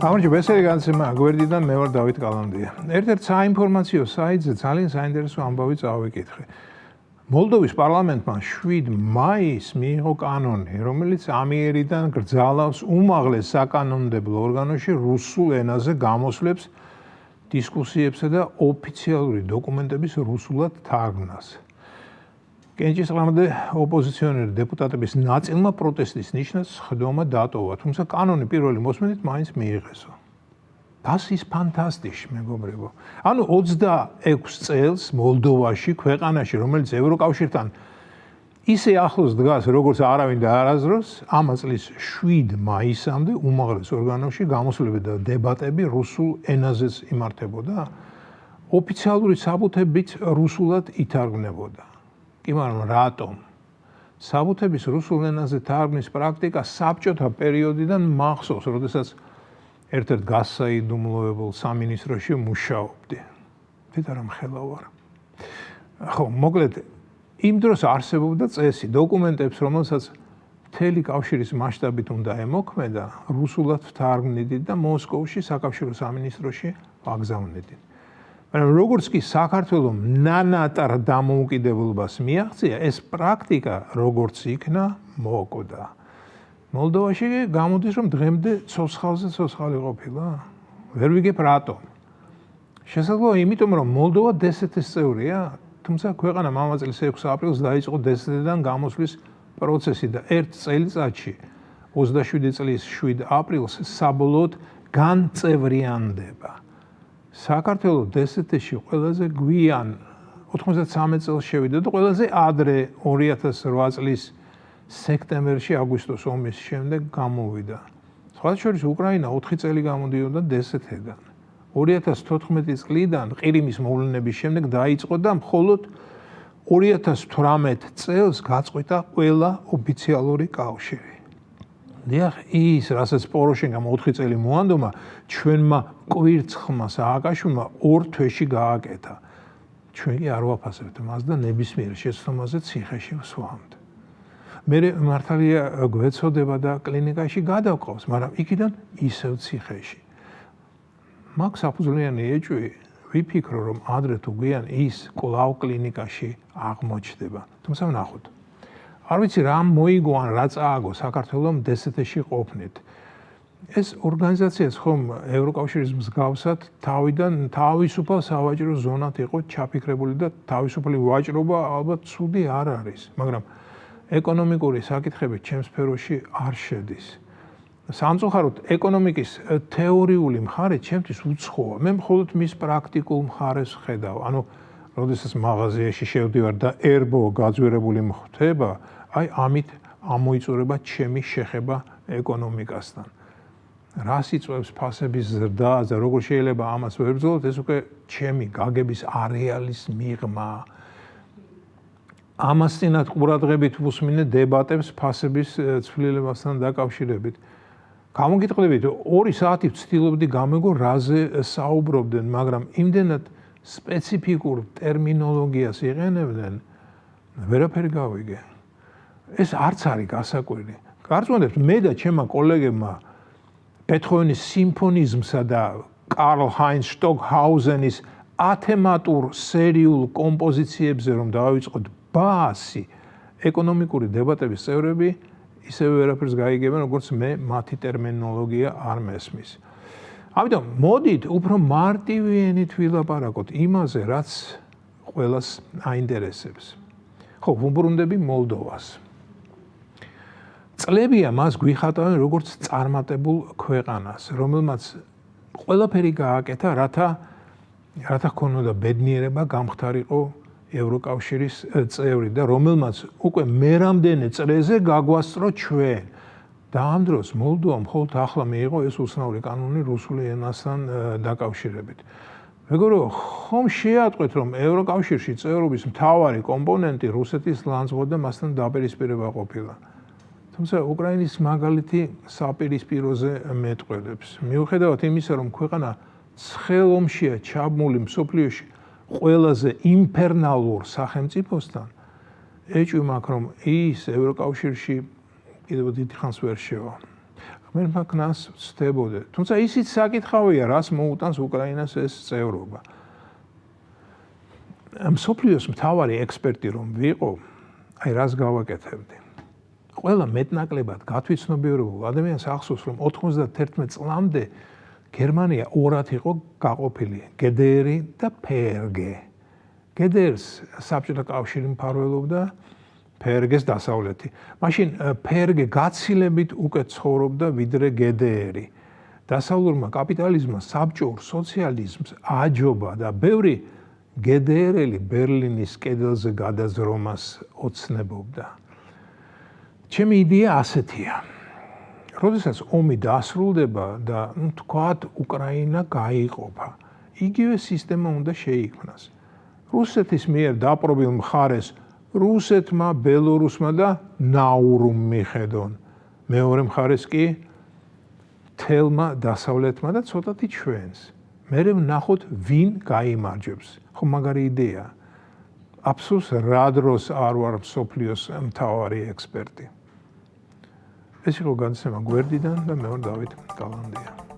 გამარჯობა, ეს არის განცემა გვერდიდან მე ვარ დავით კალანდია. ერთ-ერთ საინფორმაციო საიტზე ძალიან საინტერესო ამბავი წავიკითხე. მოლდოვის პარლამენტმა 7 მაისს მიიღო კანონი, რომელიც ამიერიდან გრძალავს უმაღლეს საკანონმდებლო ორგანოში რუსულ ენაზე გამოსვლებს, დისკუსიებსა და ოფიციალური დოკუმენტების რუსულად თარგმნას. კენჭისყრამდე ოპოზიციონერი დეპუტატების ნაწილმა პროტესტის ნიშნად სხდომა დატოვა, თუმცა კანონი პირველი მოსმენით მაინც მიიღესო. Das ist fantastisch, მეგობრებო. ანუ 26 წელს მოლდოვაში, ქვეყანაში, რომელიც ევროკავშირთან ისე ახლოს დგას, როგორც არავინ და არასდროს, ამ წლის 7 მაისამდე უმაღლეს ორგანოში გამოსვლები და დებატები რუსულ ენაზეც იმართებოდა, ოფიციალური საბუთებით რუსულად ითარგმნებოდა. კი, მაგრამ რატომ? საბუთების რუსულ ენაზე თარგმნის პრაქტიკა საბჭოთა პერიოდიდან მახსოვს, როდესაც ერთ-ერთ გასაიდუმლოებელ სამინისტროში მუშაობდი. თვითონ რამ ხელა ვარ. ხო, მოკლედ იმ დროს არსებობდა წესი დოკუმენტებს, რომელსაც მთელი კავშირის მასშტაბით უნდა ემოქმედა, რუსულად ვთარგმნიდით და მოსკოვში საკავშირო სამინისტროში ვაგზავნიდით. მაგრამ როგორც კი საქართველომ ნანატარ დამოუკიდებლობას მიაღწია, ეს პრაქტიკა როგორც იქნა, მოკვდა. მოლდოვაში გამოდის, რომ დღემდე ცოცხალზე ცოცხალი ყოფილა? ვერ ვიგებ რატომ. შესაძლოა იმიტომ, რომ მოლდოვა DST-ის წევრია, თუმცა ქვეყანა ამ წლის 6 აპრილს დაიწყო DST-დან გამოსვლის პროცესი და ერთ წელიწადში 27 წლის 7 აპრილს საბოლოოდ განწევრიანდება. საქართველოს DST-ში ყველაზე გვიან 93 წელს შევიდა და ყველაზე ადრე 2008 წლის სექტემბერში აგვისტოს ომის შემდეგ გამოვიდა. სხვათა შორის უკრაინა 4 წელი გამოდიოდა DST-დან. 2014 წლიდან ყირიმის მოვლენების შემდეგ დაიწყო და მხოლოდ 2018 წელს გაწყვიტა ყველა ოფიციალური კავშირი. დიახ, ის, რასაც პოროშენკომ 4 წელი მოანდომა, ჩვენმა კვირცხლმა სააკაშვილმა 2 თვეში გააკეთა. ჩვენ კი არ ვაფასებთ მას და ნებისმიერ შეცდომაზე ციხეში ვსვამთ. მე მართალია გვეცოდება და კლინიკაში გადავყავს, მაგრამ იქიდან ისევ ციხეში. მაგ საფუძვლიანი ეჭვი ვიფიქრო, რომ ადრე თუ გვიან ის კვლავ კლინიკაში აღმოჩნდება. თუმცა ვნახოთ. არ ვიცი რა მოიგო ან რა წააგო საქართველოს DST-ში ყოფნით. ეს ორგანიზაციაც ხომ ევროკავშირის მსგავსად თავიდან თავისუფალ სავაჭრო ზონად იყო ჩაფიქრებული და თავისუფალი ვაჭრობა ალბათ ცუდი არ არის, მაგრამ ეკონომიკური საკითხები ჩემს სფეროში არ შედის. სამწუხაროდ ეკონომიკის თეორიული მხარე ჩემთვის უცხოა. მე მხოლოდ მის პრაქტიკულ მხარეს ვხედავ. ანუ როდესაც მაღაზიაში შევდივარ და ერბო გაძვირებული მხვდება, აი ამით ამოიწურება ჩემი შეხება ეკონომიკასთან. რას იწვევს ფასების ზრდა და როგორ შეიძლება ამას ვერ ბრძოლოთ, ეს უკვე ჩემი გაგების არეალის მიღმა. ამას წინათ ყურადღებით ვუსმინე დებატებს ფასების ცვლილებასთან დაკავშირებით. გამოგიტყდებით, 2 საათი ვცდილობდი გამეგო რაზე საუბრობდნენ, მაგრამ იმდენად სპეციფიკურ ტერმინოლოგიას იყენებდნენ, ვერაფერი გავიგე. ეს არც არის გასაკვირი. გარწმუნებთ, მე და ჩემმა კოლეგებმა ბეთჰოვენის სიმფონიზმსა და კარლ ჰაინც შტოკჰაუზენის ათემატურ სერიულ კომპოზიციებზე რომ დავიწყოთ ბაასი, ეკონომიკური დებატების წევრები ისევე ვერაფერს გაიგებენ, როგორც მე მათი ტერმინოლოგია არ მესმის. ამიტომ მოდით უფრო მარტივი ენით ვილაპარაკოთ იმაზე, რაც ყველას აინტერესებს. ხო, ვუბრუნდები მოლდოვას. წლებია მას გვიხატავენ როგორც წარმატებულ ქვეყანას, რომელმაც ყველაფერი გააკეთა, რათა ქონოდა ბედნიერება გამხდარიყო ევროკავშირის წევრი და რომელმაც უკვე მერამდენე წრეზე გაგვასწრო ჩვენ. და ამ დროს მოლდოვა მხოლოდ ახლა მიიღო ეს უცნაური კანონი რუსული ენასთან დაკავშირებით. მეგობრებო, ხომ შეატყვეთ, რომ ევროკავშირში წევრობის მთავარი კომპონენტი რუსეთის ლანძღვა და მასთან დაპირისპირება ყოფილა. თუმცა უკრაინის მაგალითი საპირისპიროზე მეტყველებს. მიუხედავად იმისა, რომ ქვეყანა ცხელ ომშია ჩაბმული მსოფლიოში ყველაზე იმპერნალურ სახელმწიფოსთან, ეჭვი მაქვს, რომ ის ევროკავშირში კიდევ დიდი ხანს ვერ შევა. ღმერთმა ქნას ვცდებოდე. თუმცა ისიც საკითხავია, რას მოუტანს უკრაინას ეს წევრობა. მსოფლიოს მთავარი ექსპერტი რომ ვიყო, აი რას გავაკეთებდი. ყველა მეტნაკლებად გათვითცნობიერებულ ადამიანს ახსოვს, რომ 91 წლამდე გერმანია ორად იყო გაყოფილი, GDR და PRG. GDR-ს საბჭოთა კავშირი მფარველობდა, PRG-ს დასავლეთი. მაშინ PRG გაცილებით უკეთ ცხოვრობდა ვიდრე GDR. დასავლურმა კაპიტალიზმმა საბჭოურ სოციალიზმს აჯობა და ბევრი GDR-ელი ბერლინის კედელზე გადაზრომას ოცნებობდა. ჩემი იდეა ასეთია. როდესაც ომი დასრულდება და თქვათ უკრაინა გაიყოფა, იგივე სისტემა უნდა შეიქმნას. რუსეთის მიერ დაპყრობილ მხარეს რუსეთმა, ბელორუსმა და ნაურუმ მიხედონ. მეორე მხარეს კი თელმა დასავლეთმა და ცოტათი ჩვენს. მერე ვნახოთ ვინ გაიმარჯვებს. ხო მაგარი იდეა. აფსუს რა დროს არ ვარ მსოფლიოს მთავარი ექსპერტი. ეს იყო განცემა გვერდიდან და მე ვარ დავით გალანდია.